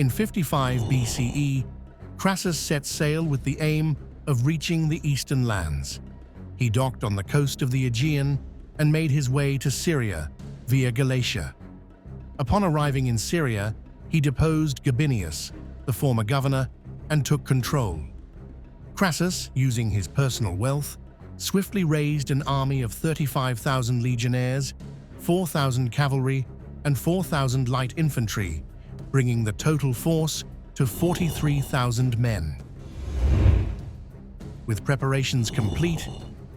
In 55 BCE, Crassus set sail with the aim of reaching the eastern lands. He docked on the coast of the Aegean and made his way to Syria via Galatia. Upon arriving in Syria, he deposed Gabinius, the former governor, and took control. Crassus, using his personal wealth, swiftly raised an army of 35,000 legionnaires, 4,000 cavalry, and 4,000 light infantry, bringing the total force to 43,000 men. With preparations complete,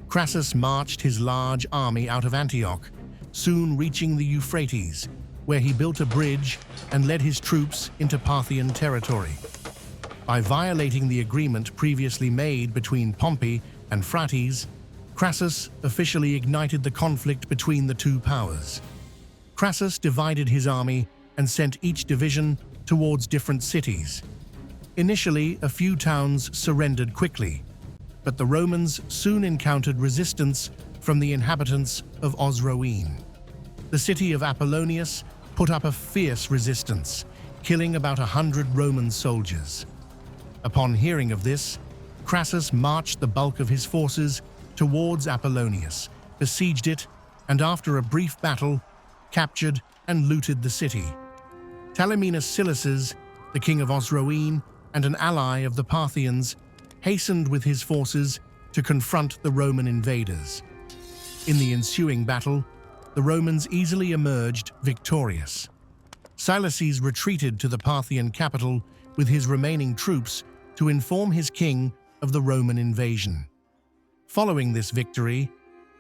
Crassus marched his large army out of Antioch, soon reaching the Euphrates, where he built a bridge and led his troops into Parthian territory. By violating the agreement previously made between Pompey and Phraates, Crassus officially ignited the conflict between the two powers. Crassus divided his army and sent each division towards different cities. Initially, a few towns surrendered quickly, but the Romans soon encountered resistance from the inhabitants of Osroene. The city of Apollonius put up a fierce resistance, killing about 100 Roman soldiers. Upon hearing of this, Crassus marched the bulk of his forces towards Apollonius, besieged it, and after a brief battle, captured and looted the city. Talaminus Silices, the king of Osroene and an ally of the Parthians, hastened with his forces to confront the Roman invaders. In the ensuing battle, the Romans easily emerged victorious. Silices retreated to the Parthian capital with his remaining troops to inform his king of the Roman invasion. Following this victory,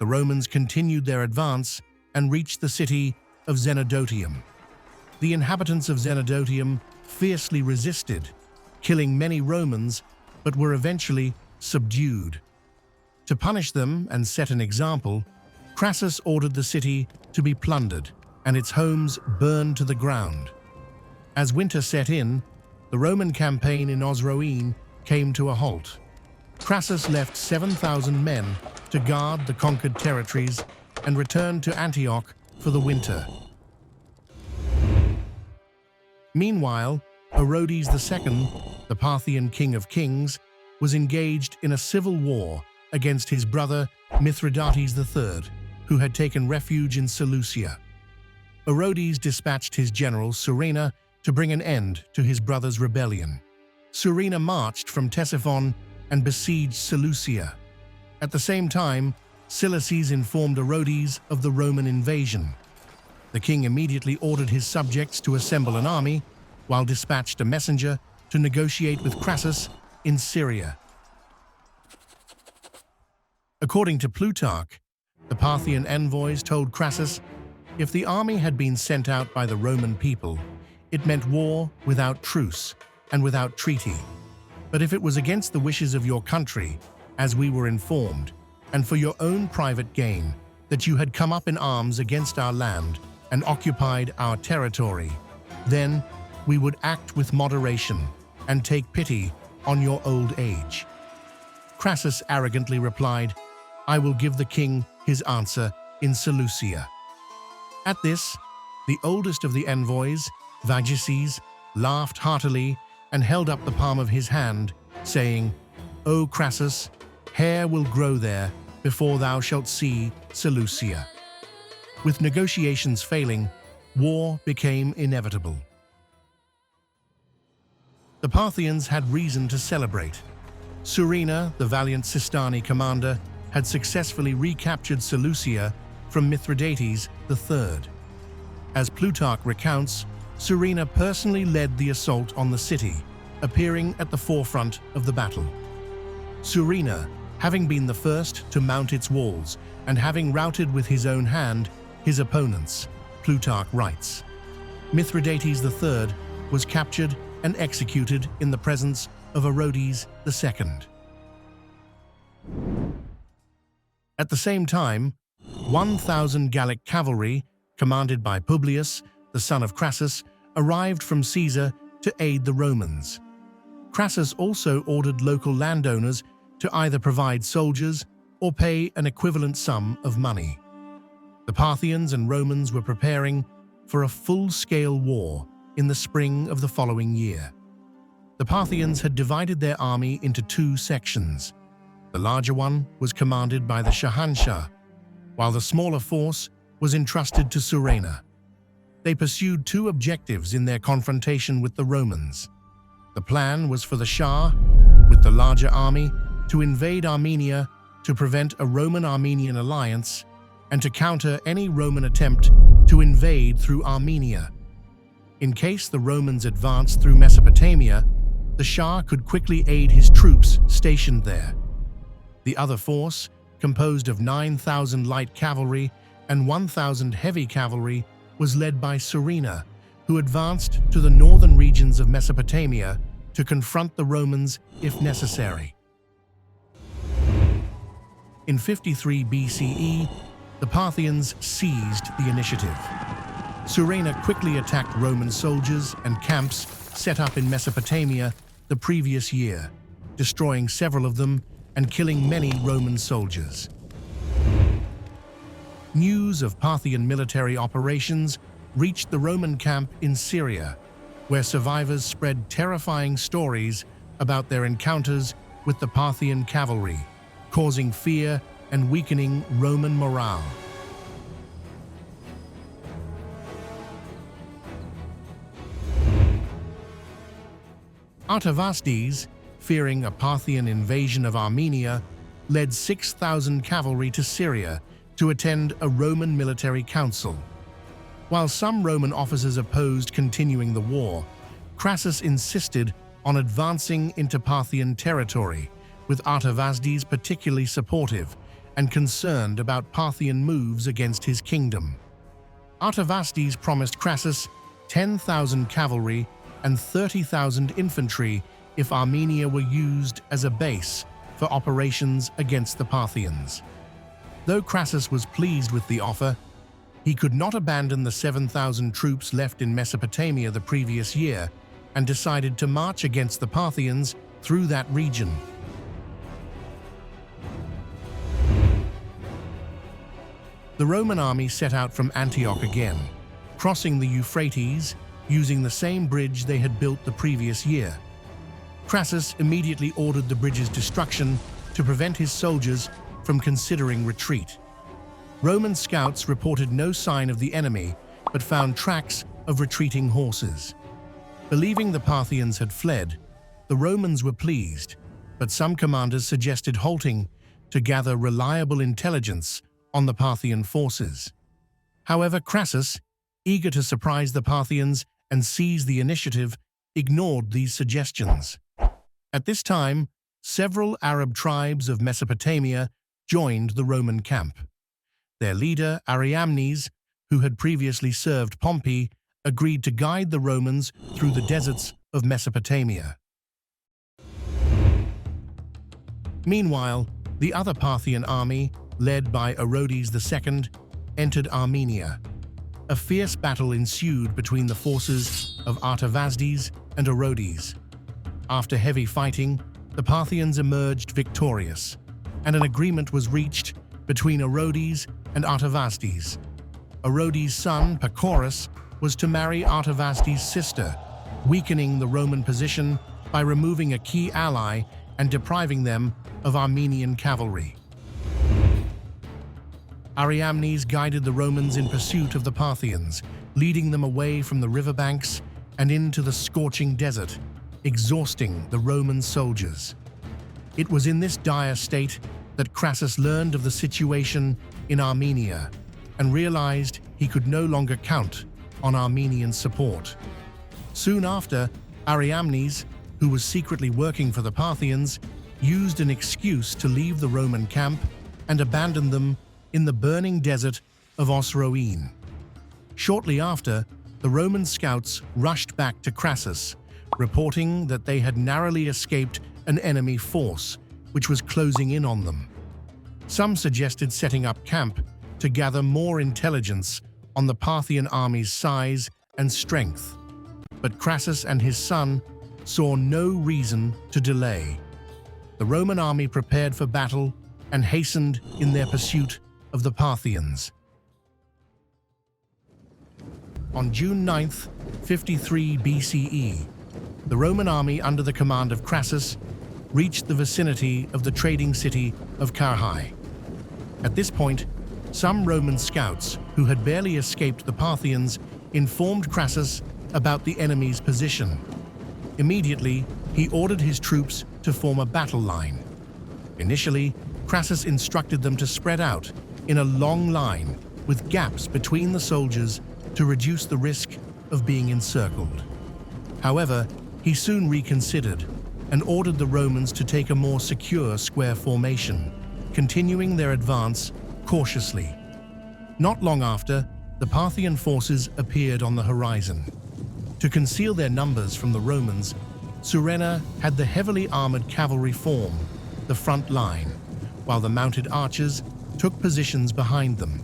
the Romans continued their advance and reached the city of Zenodotium. The inhabitants of Zenodotium fiercely resisted, killing many Romans, but were eventually subdued. To punish them and set an example, Crassus ordered the city to be plundered and its homes burned to the ground. As winter set in, the Roman campaign in Osroene came to a halt. Crassus left 7,000 men to guard the conquered territories and returned to Antioch for the winter. Meanwhile, Orodes II, the Parthian king of kings, was engaged in a civil war against his brother Mithridates III, who had taken refuge in Seleucia. Orodes dispatched his general Surena to bring an end to his brother's rebellion. Surena marched from Ctesiphon and besieged Seleucia. At the same time, Silices informed Orodes of the Roman invasion. The king immediately ordered his subjects to assemble an army, while dispatched a messenger to negotiate with Crassus in Syria. According to Plutarch, the Parthian envoys told Crassus, if the army had been sent out by the Roman people, it meant war without truce and without treaty. But if it was against the wishes of your country, as we were informed, and for your own private gain, that you had come up in arms against our land and occupied our territory, then we would act with moderation and take pity on your old age. Crassus arrogantly replied, I will give the king his answer in Seleucia. At this, the oldest of the envoys, Vagesies, laughed heartily and held up the palm of his hand, saying, O Crassus, hair will grow there before thou shalt see Seleucia. With negotiations failing, war became inevitable. The Parthians had reason to celebrate. Surena, the valiant Sistani commander, had successfully recaptured Seleucia from Mithridates III. As Plutarch recounts, Surena personally led the assault on the city, appearing at the forefront of the battle. Surena, having been the first to mount its walls and having routed with his own hand his opponents, Plutarch writes, Mithridates III was captured and executed in the presence of Orodes II. At the same time, 1,000 Gallic cavalry, commanded by Publius, the son of Crassus, arrived from Caesar to aid the Romans. Crassus also ordered local landowners to either provide soldiers or pay an equivalent sum of money. The Parthians and Romans were preparing for a full-scale war in the spring of the following year. The Parthians had divided their army into two sections. The larger one was commanded by the Shahanshah, while the smaller force was entrusted to Surena. They pursued two objectives in their confrontation with the Romans. The plan was for the Shah, with the larger army, to invade Armenia to prevent a Roman-Armenian alliance and to counter any Roman attempt to invade through Armenia. In case the Romans advanced through Mesopotamia, the Shah could quickly aid his troops stationed there. The other force, composed of 9,000 light cavalry and 1,000 heavy cavalry, was led by Surena, who advanced to the northern regions of Mesopotamia to confront the Romans if necessary. In 53 BCE, the Parthians seized the initiative. Surena quickly attacked Roman soldiers and camps set up in Mesopotamia the previous year, destroying several of them and killing many Roman soldiers. News of Parthian military operations reached the Roman camp in Syria, where survivors spread terrifying stories about their encounters with the Parthian cavalry, causing fear and weakening Roman morale. Artavasdes, fearing a Parthian invasion of Armenia, led 6,000 cavalry to Syria to attend a Roman military council. While some Roman officers opposed continuing the war, Crassus insisted on advancing into Parthian territory, with Artavasdes particularly supportive and concerned about Parthian moves against his kingdom. Artavasdes promised Crassus 10,000 cavalry and 30,000 infantry if Armenia were used as a base for operations against the Parthians. Though Crassus was pleased with the offer, he could not abandon the 7,000 troops left in Mesopotamia the previous year and decided to march against the Parthians through that region. The Roman army set out from Antioch again, crossing the Euphrates using the same bridge they had built the previous year. Crassus immediately ordered the bridge's destruction to prevent his soldiers from considering retreat. Roman scouts reported no sign of the enemy, but found tracks of retreating horses. Believing the Parthians had fled, the Romans were pleased, but some commanders suggested halting to gather reliable intelligence on the Parthian forces. However, Crassus, eager to surprise the Parthians and seize the initiative, ignored these suggestions. At this time, several Arab tribes of Mesopotamia joined the Roman camp. Their leader, Ariamnes, who had previously served Pompey, agreed to guide the Romans through the deserts of Mesopotamia. Meanwhile, the other Parthian army, led by Orodes II, entered Armenia. A fierce battle ensued between the forces of Artavasdes and Orodes. After heavy fighting, the Parthians emerged victorious, and an agreement was reached between Orodes and Artavasdes. Orodes' son, Pacorus, was to marry Artavasdes' sister, weakening the Roman position by removing a key ally and depriving them of Armenian cavalry. Ariamnes guided the Romans in pursuit of the Parthians, leading them away from the riverbanks and into the scorching desert, exhausting the Roman soldiers. It was in this dire state that Crassus learned of the situation in Armenia and realized he could no longer count on Armenian support. Soon after, Ariamnes, who was secretly working for the Parthians, used an excuse to leave the Roman camp and abandon them in the burning desert of Osroene. Shortly after, the Roman scouts rushed back to Crassus, reporting that they had narrowly escaped an enemy force, which was closing in on them. Some suggested setting up camp to gather more intelligence on the Parthian army's size and strength, but Crassus and his son saw no reason to delay. The Roman army prepared for battle and hastened in their pursuit of the Parthians. On June 9th, 53 BCE, the Roman army under the command of Crassus reached the vicinity of the trading city of Carrhae. At this point, some Roman scouts who had barely escaped the Parthians informed Crassus about the enemy's position. Immediately, he ordered his troops to form a battle line. Initially, Crassus instructed them to spread out in a long line with gaps between the soldiers to reduce the risk of being encircled. However, he soon reconsidered and ordered the Romans to take a more secure square formation, continuing their advance cautiously. Not long after, the Parthian forces appeared on the horizon. To conceal their numbers from the Romans, Surena had the heavily armored cavalry form the front line, while the mounted archers took positions behind them.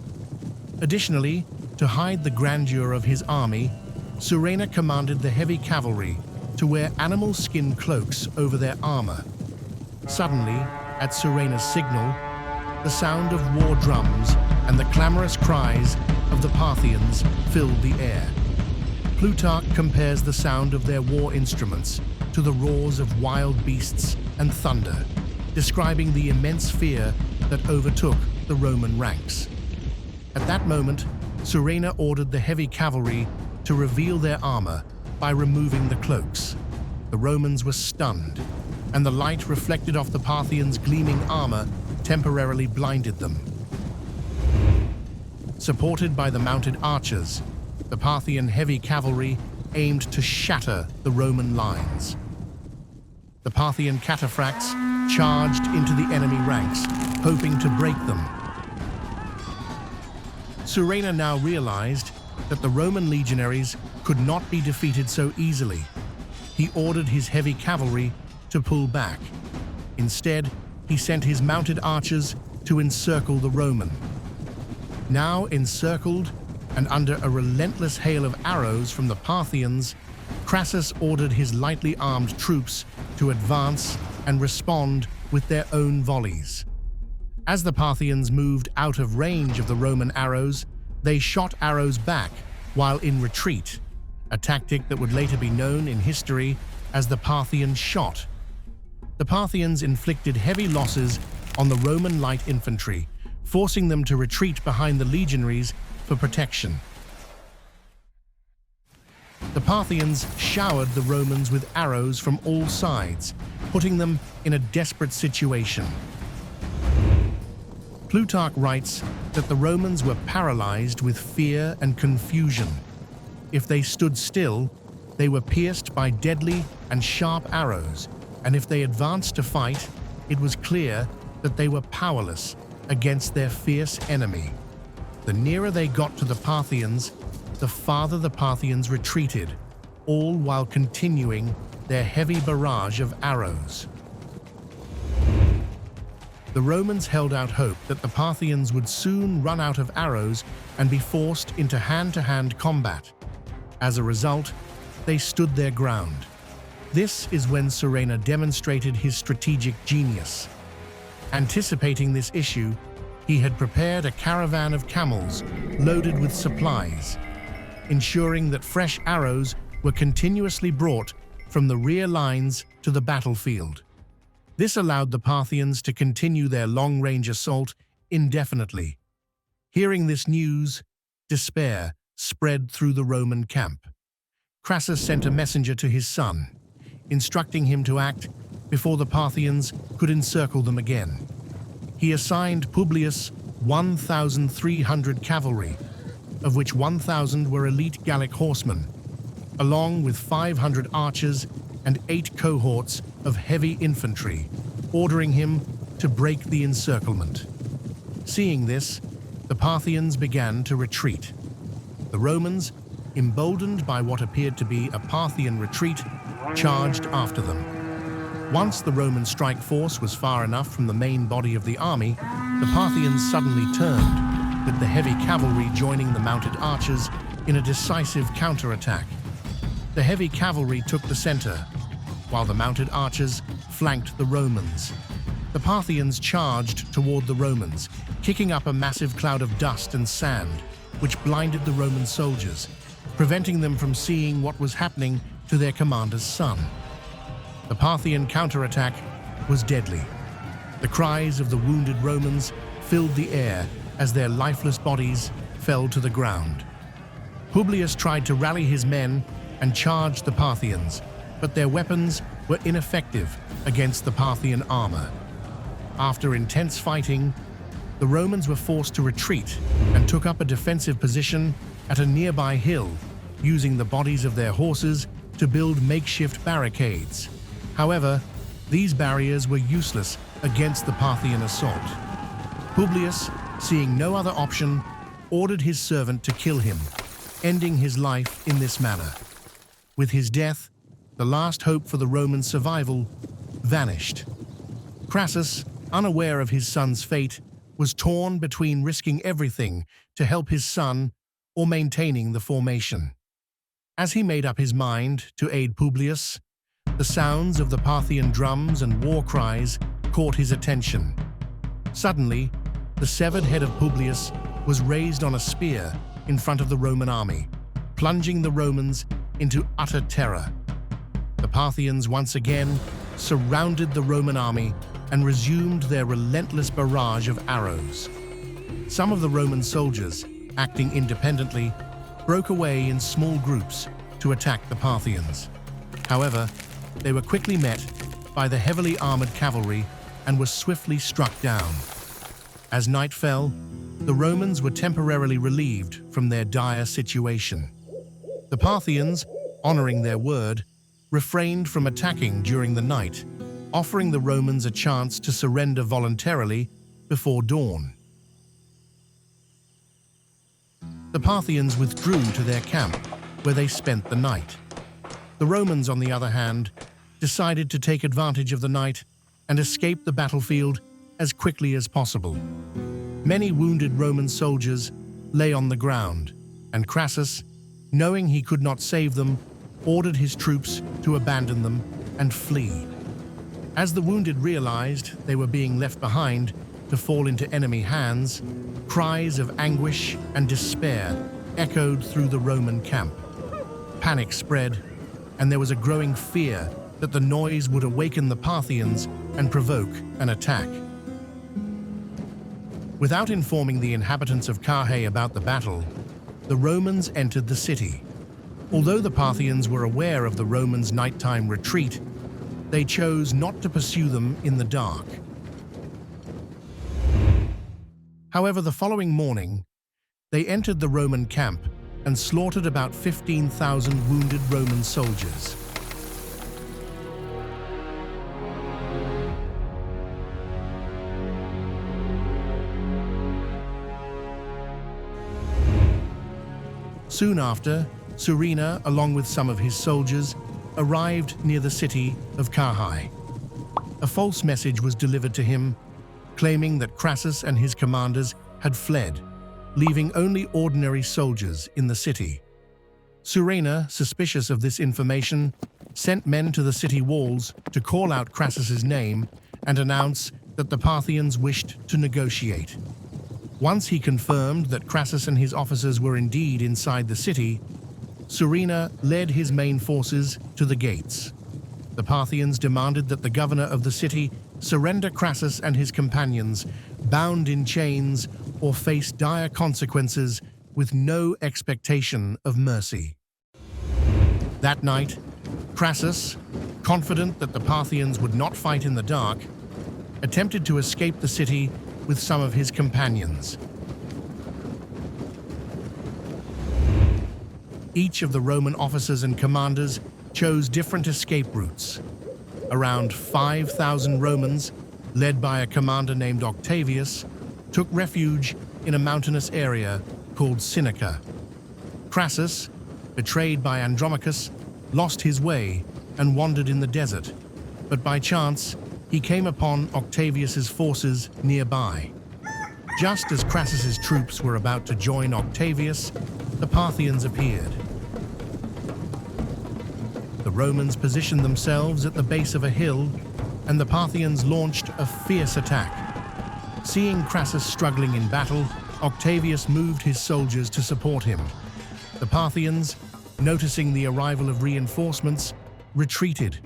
Additionally, to hide the grandeur of his army, Surena commanded the heavy cavalry to wear animal skin cloaks over their armor. Suddenly, at Surena's signal, the sound of war drums and the clamorous cries of the Parthians filled the air. Plutarch compares the sound of their war instruments to the roars of wild beasts and thunder, describing the immense fear that overtook the Roman ranks. At that moment, Surena ordered the heavy cavalry to reveal their armor by removing the cloaks. The Romans were stunned, and the light reflected off the Parthians' gleaming armor temporarily blinded them. Supported by the mounted archers, the Parthian heavy cavalry aimed to shatter the Roman lines. The Parthian cataphracts charged into the enemy ranks, hoping to break them. Surena now realized that the Roman legionaries could not be defeated so easily. He ordered his heavy cavalry to pull back. Instead, he sent his mounted archers to encircle the Roman. Now encircled and under a relentless hail of arrows from the Parthians, Crassus ordered his lightly armed troops to advance and respond with their own volleys. As the Parthians moved out of range of the Roman arrows, they shot arrows back while in retreat, a tactic that would later be known in history as the Parthian shot. The Parthians inflicted heavy losses on the Roman light infantry, forcing them to retreat behind the legionaries for protection. The Parthians showered the Romans with arrows from all sides, putting them in a desperate situation. Plutarch writes that the Romans were paralyzed with fear and confusion. If they stood still, they were pierced by deadly and sharp arrows, and if they advanced to fight, it was clear that they were powerless against their fierce enemy. The nearer they got to the Parthians, the farther the Parthians retreated, all while continuing their heavy barrage of arrows. The Romans held out hope that the Parthians would soon run out of arrows and be forced into hand-to-hand combat. As a result, they stood their ground. This is when Surena demonstrated his strategic genius. Anticipating this issue, he had prepared a caravan of camels loaded with supplies, ensuring that fresh arrows were continuously brought from the rear lines to the battlefield. This allowed the Parthians to continue their long-range assault indefinitely. Hearing this news, despair spread through the Roman camp. Crassus sent a messenger to his son, instructing him to act before the Parthians could encircle them again. He assigned Publius 1,300 cavalry, of which 1,000 were elite Gallic horsemen, along with 500 archers and 8 cohorts of heavy infantry, ordering him to break the encirclement. Seeing this, the Parthians began to retreat. The Romans, emboldened by what appeared to be a Parthian retreat, charged after them. Once the Roman strike force was far enough from the main body of the army, the Parthians suddenly turned, with the heavy cavalry joining the mounted archers in a decisive counterattack. The heavy cavalry took the center, while the mounted archers flanked the Romans. The Parthians charged toward the Romans, kicking up a massive cloud of dust and sand, which blinded the Roman soldiers. preventing them from seeing what was happening to their commander's son. The Parthian counterattack was deadly. The cries of the wounded Romans filled the air as their lifeless bodies fell to the ground. Publius tried to rally his men and charged the Parthians, but their weapons were ineffective against the Parthian armor. After intense fighting, the Romans were forced to retreat and took up a defensive position at a nearby hill, using the bodies of their horses to build makeshift barricades. However, these barriers were useless against the Parthian assault. Publius, seeing no other option, ordered his servant to kill him, ending his life in this manner. With his death, the last hope for the Roman survival vanished. Crassus, unaware of his son's fate, was torn between risking everything to help his son or maintaining the formation. As he made up his mind to aid Publius, the sounds of the Parthian drums and war cries caught his attention. Suddenly, the severed head of Publius was raised on a spear in front of the Roman army, plunging the Romans into utter terror. The Parthians once again surrounded the Roman army and resumed their relentless barrage of arrows. Some of the Roman soldiers, acting independently, broke away in small groups to attack the Parthians. However, they were quickly met by the heavily armored cavalry and were swiftly struck down. As night fell, the Romans were temporarily relieved from their dire situation. The Parthians, honoring their word, refrained from attacking during the night, offering the Romans a chance to surrender voluntarily before dawn. The Parthians withdrew to their camp, where they spent the night. The Romans, on the other hand, decided to take advantage of the night and escape the battlefield as quickly as possible. Many wounded Roman soldiers lay on the ground, and Crassus, knowing he could not save them, ordered his troops to abandon them and flee. As the wounded realized they were being left behind to fall into enemy hands, cries of anguish and despair echoed through the Roman camp. Panic spread, and there was a growing fear that the noise would awaken the Parthians and provoke an attack. Without informing the inhabitants of Carrhae about the battle, the Romans entered the city. Although the Parthians were aware of the Romans' nighttime retreat, they chose not to pursue them in the dark. However, the following morning, they entered the Roman camp and slaughtered about 15,000 wounded Roman soldiers. Soon after, Surena, along with some of his soldiers, arrived near the city of Carrhae. A false message was delivered to him, claiming that Crassus and his commanders had fled, leaving only ordinary soldiers in the city. Surena, suspicious of this information, sent men to the city walls to call out Crassus's name and announce that the Parthians wished to negotiate. Once he confirmed that Crassus and his officers were indeed inside the city, Surena led his main forces to the gates. The Parthians demanded that the governor of the city surrender Crassus and his companions, bound in chains, or face dire consequences with no expectation of mercy. That night, Crassus, confident that the Parthians would not fight in the dark, attempted to escape the city with some of his companions. Each of the Roman officers and commanders chose different escape routes. Around 5,000 Romans, led by a commander named Octavius, took refuge in a mountainous area called Seneca. Crassus, betrayed by Andromachus, lost his way and wandered in the desert, but by chance, he came upon Octavius's forces nearby. Just as Crassus's troops were about to join Octavius, the Parthians appeared. The Romans positioned themselves at the base of a hill, and the Parthians launched a fierce attack. Seeing Crassus struggling in battle, Octavius moved his soldiers to support him. The Parthians, noticing the arrival of reinforcements, retreated.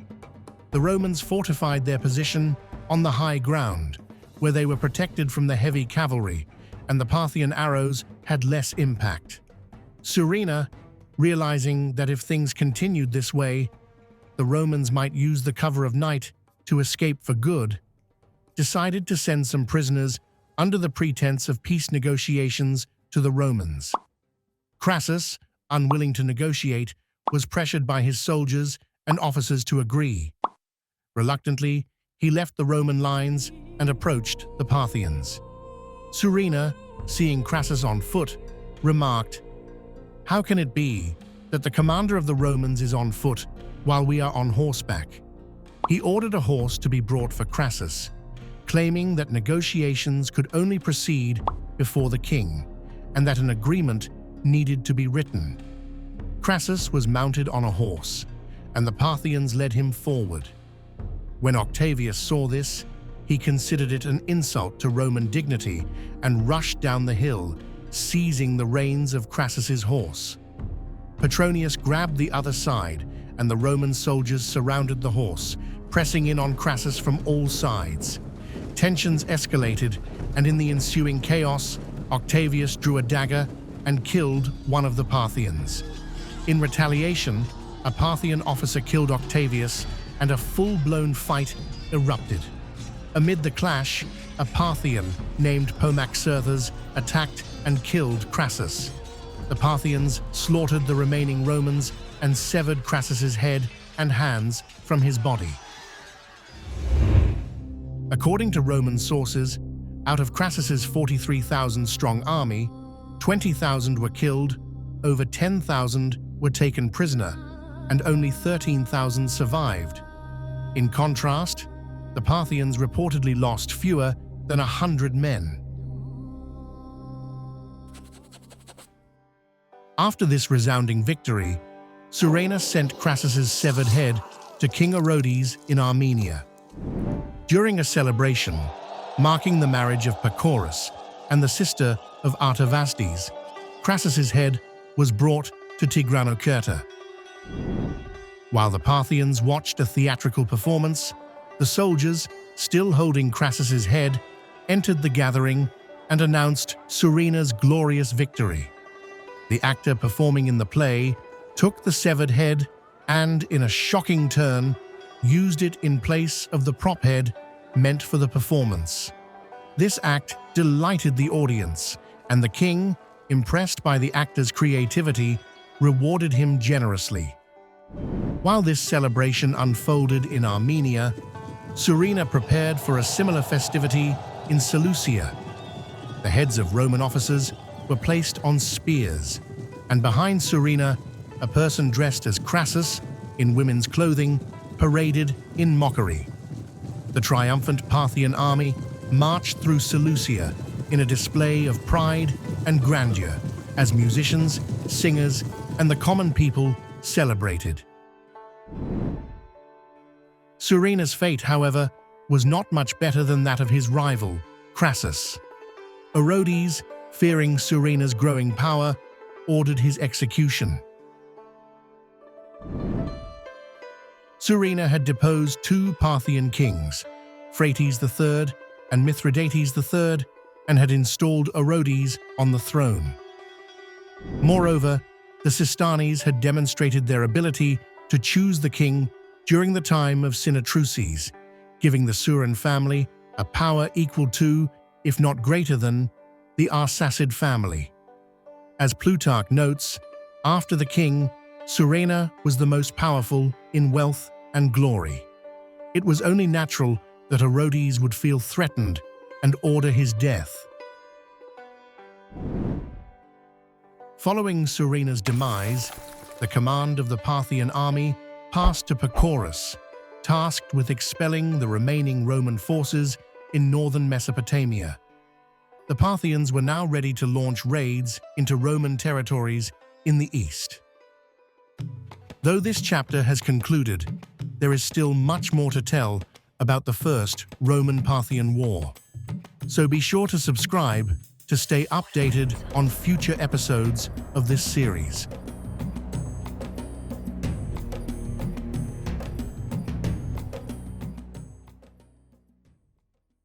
The Romans fortified their position on the high ground, where they were protected from the heavy cavalry, and the Parthian arrows had less impact. Surena, realizing that if things continued this way, the Romans might use the cover of night to escape for good, decided to send some prisoners under the pretense of peace negotiations to the Romans. Crassus, unwilling to negotiate, was pressured by his soldiers and officers to agree. Reluctantly, he left the Roman lines and approached the Parthians. Surena, seeing Crassus on foot, remarked, "How can it be that the commander of the Romans is on foot while we are on horseback?" He ordered a horse to be brought for Crassus, claiming that negotiations could only proceed before the king, and that an agreement needed to be written. Crassus was mounted on a horse, and the Parthians led him forward. When Octavius saw this, he considered it an insult to Roman dignity and rushed down the hill, seizing the reins of Crassus's horse. Petronius grabbed the other side, and the Roman soldiers surrounded the horse, pressing in on Crassus from all sides. Tensions escalated, and in the ensuing chaos, Octavius drew a dagger and killed one of the Parthians. In retaliation, a Parthian officer killed Octavius, and a full-blown fight erupted. Amid the clash, a Parthian named Pomaxerthas attacked and killed Crassus. The Parthians slaughtered the remaining Romans and severed Crassus's head and hands from his body. According to Roman sources, out of Crassus's 43,000-strong army, 20,000 were killed, over 10,000 were taken prisoner, and only 13,000 survived. In contrast, the Parthians reportedly lost fewer than 100 men. After this resounding victory, Surena sent Crassus's severed head to King Orodes in Armenia. During a celebration marking the marriage of Pacorus and the sister of Artavasdes, Crassus's head was brought to Tigranokerta. While the Parthians watched a theatrical performance, the soldiers, still holding Crassus's head, entered the gathering and announced Surena's glorious victory. The actor performing in the play took the severed head and, in a shocking turn, used it in place of the prop head meant for the performance. This act delighted the audience, and the king, impressed by the actor's creativity, rewarded him generously. While this celebration unfolded in Armenia, Surena prepared for a similar festivity in Seleucia. The heads of Roman officers were placed on spears, and behind Surena, a person dressed as Crassus in women's clothing paraded in mockery. The triumphant Parthian army marched through Seleucia in a display of pride and grandeur as musicians, singers, and the common people celebrated. Surena's fate, however, was not much better than that of his rival, Crassus. Orodes, fearing Surena's growing power, ordered his execution. Surena had deposed two Parthian kings, Phraates III and Mithridates III, and had installed Orodes on the throne. Moreover, the Sistanes had demonstrated their ability to choose the king during the time of Sinatruces, giving the Suren family a power equal to, if not greater than, the Arsacid family. As Plutarch notes, after the king, Surena was the most powerful in wealth and glory. It was only natural that Orodes would feel threatened and order his death. Following Surena's demise, the command of the Parthian army passed to Pacorus, tasked with expelling the remaining Roman forces in northern Mesopotamia. The Parthians were now ready to launch raids into Roman territories in the east. Though this chapter has concluded, there is still much more to tell about the First Roman-Parthian War. So be sure to subscribe to stay updated on future episodes of this series.